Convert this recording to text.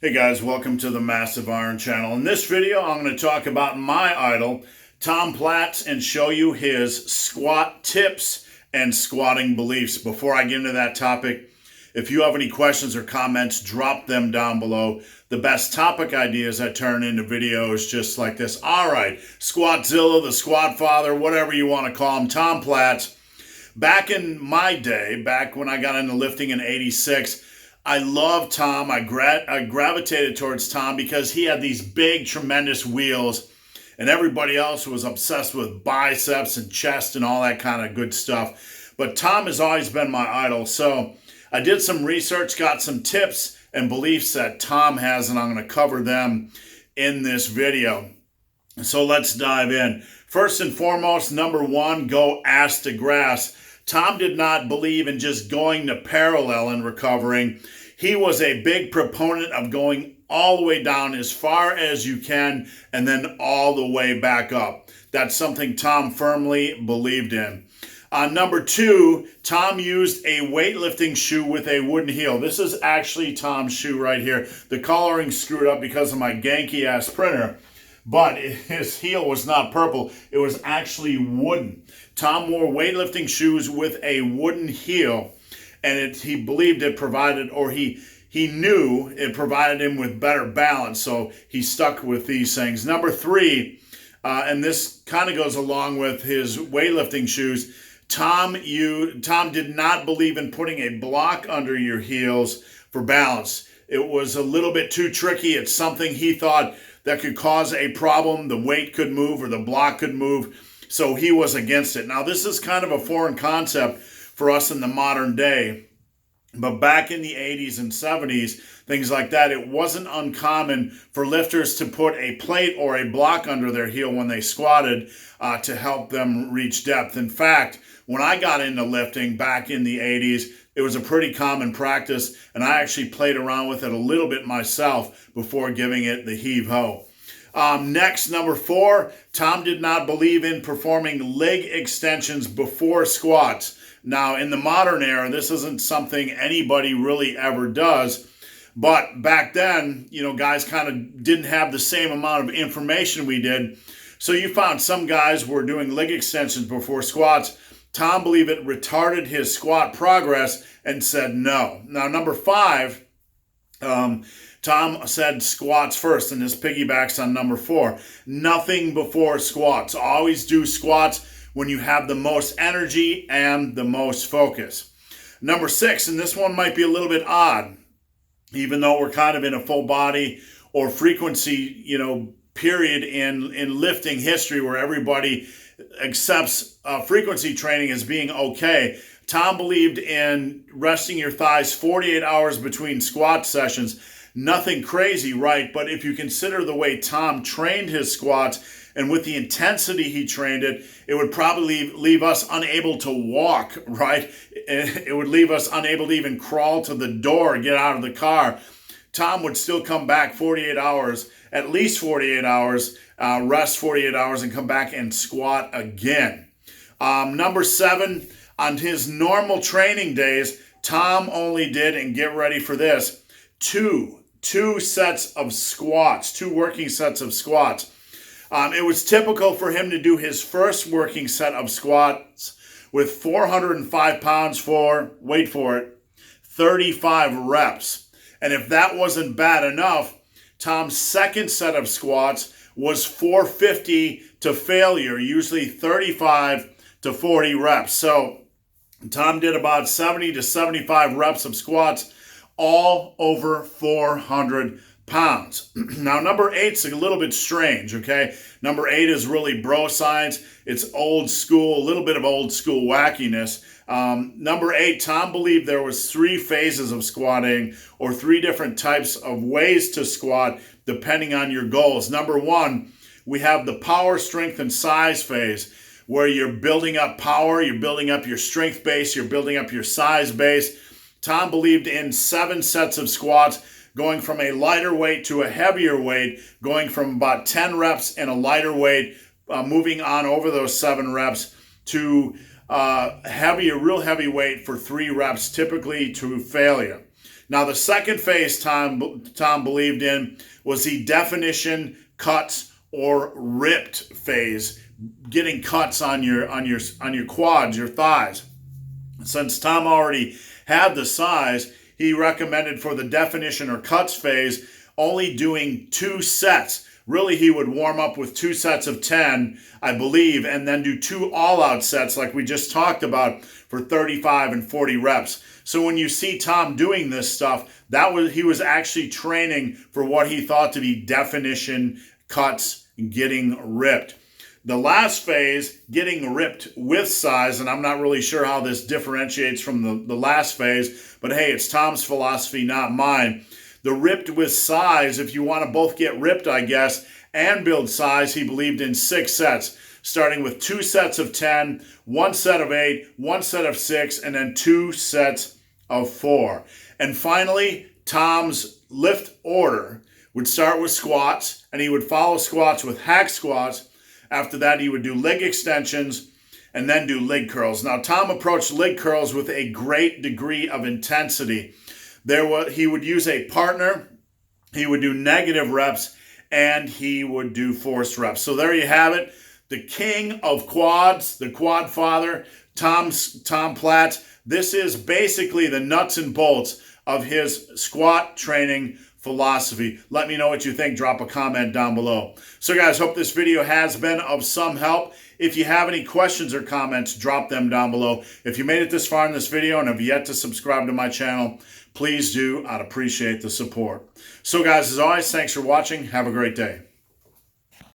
Hey guys, welcome to the Massive Iron Channel. In this video, I'm going to talk about my idol, Tom Platz, and show you his squat tips and squatting beliefs. Before I get into that topic, if you have any questions or comments, drop them down below. The best topic ideas I turn into videos just like this. All right, Squatzilla, the Squat Father, whatever you want to call him, Tom Platz. Back in my day, back when I got into lifting in '86, I loved Tom. I gravitated towards Tom because he had these big, tremendous wheels, and everybody else was obsessed with biceps and chest and all that kind of good stuff. But Tom has always been my idol. So I did some research, got some tips and beliefs that Tom has, and I'm going to cover them in this video. So let's dive in. First and foremost, number one, go ass to grass. Tom did not believe in just going to parallel and recovering. He was a big proponent of going all the way down as far as you can and then all the way back up. That's something Tom firmly believed in. Number two, Tom used a weightlifting shoe with a wooden heel. This is actually Tom's shoe right here. The coloring screwed up because of my ganky ass printer, but his heel was not purple. It was actually wooden. Tom wore weightlifting shoes with a wooden heel, and he believed it provided, or he knew it provided him with better balance, so he stuck with these things. Number three, and this kind of goes along with his weightlifting shoes, Tom did not believe in putting a block under your heels for balance. It was a little bit too tricky. It's something he thought that could cause a problem. The weight could move or the block could move, so he was against it. Now, this is kind of a foreign concept for us in the modern day, but back in the 80s and 70s, things like that, it wasn't uncommon for lifters to put a plate or a block under their heel when they squatted to help them reach depth. In fact, when I got into lifting back in the 80s, it was a pretty common practice, and I actually played around with it a little bit myself before giving it the heave-ho. Next, number four, Tom did not believe in performing leg extensions before squats. Now, in the modern era, this isn't something anybody really ever does, but back then, guys kind of didn't have the same amount of information we did, so you found some guys were doing leg extensions before squats. Tom believed it retarded his squat progress and said no. Now, number five, Tom said squats first, and this piggybacks on number four. Nothing before squats. Always do squats when you have the most energy and the most focus. Number six, and this one might be a little bit odd, even though we're kind of in a full body or frequency, period in lifting history where everybody accepts frequency training as being okay. Tom believed in resting your thighs 48 hours between squat sessions. Nothing crazy, right? But if you consider the way Tom trained his squats and with the intensity he trained it, it would probably leave us unable to walk, right? It would leave us unable to even crawl to the door, get out of the car. Tom would still come back 48 hours, at least 48 hours, rest 48 hours, and come back and squat again. Number seven, on his normal training days, Tom only did, and get ready for this, two sets of squats, two working sets of squats. It was typical for him to do his first working set of squats with 405 pounds for, wait for it, 35 reps. And if that wasn't bad enough, Tom's second set of squats was 450 to failure, usually 35 to 40 reps. So Tom did about 70 to 75 reps of squats, all over 400 pounds. Now, number eight's a little bit strange, okay? Number eight is really bro science. It's old school, a little bit of old school wackiness. Number eight, Tom believed there was three phases of squatting, or three different types of ways to squat depending on your goals. Number one, we have the power, strength, and size phase, where you're building up power, you're building up your strength base, you're building up your size base. Tom believed in 7 sets of squats, going from a lighter weight to a heavier weight, going from about 10 reps in a lighter weight, moving on over those 7 reps to real heavy weight for 3 reps, typically to failure. Now, the second phase Tom believed in was the definition, cuts, or ripped phase, getting cuts on your quads, your thighs. Since Tom already had the size, he recommended for the definition or cuts phase only doing 2 sets. Really, he would warm up with 2 sets of 10, I believe, and then do 2 all-out sets like we just talked about for 35 and 40 reps. So when you see Tom doing this stuff, he was actually training for what he thought to be definition, cuts, and getting ripped. The last phase, getting ripped with size, and I'm not really sure how this differentiates from the last phase, but hey, it's Tom's philosophy, not mine. The ripped with size, if you want to both get ripped, I guess, and build size, he believed in 6 sets, starting with 2 sets of 10, 1 set of 8, 1 set of 6, and then 2 sets of 4. And finally, Tom's lift order would start with squats, and he would follow squats with hack squats. After that, he would do leg extensions and then do leg curls. Now, Tom approached leg curls with a great degree of intensity. He would use a partner, he would do negative reps, and he would do forced reps. So there you have it. The king of quads, the quad father, Tom Platz. This is basically the nuts and bolts of his squat training philosophy. Let me know what you think. Drop a comment down below. So guys, hope this video has been of some help. If you have any questions or comments, drop them down below. If you made it this far in this video and have yet to subscribe to my channel, please do. I'd appreciate the support. So guys, as always, thanks for watching. Have a great day.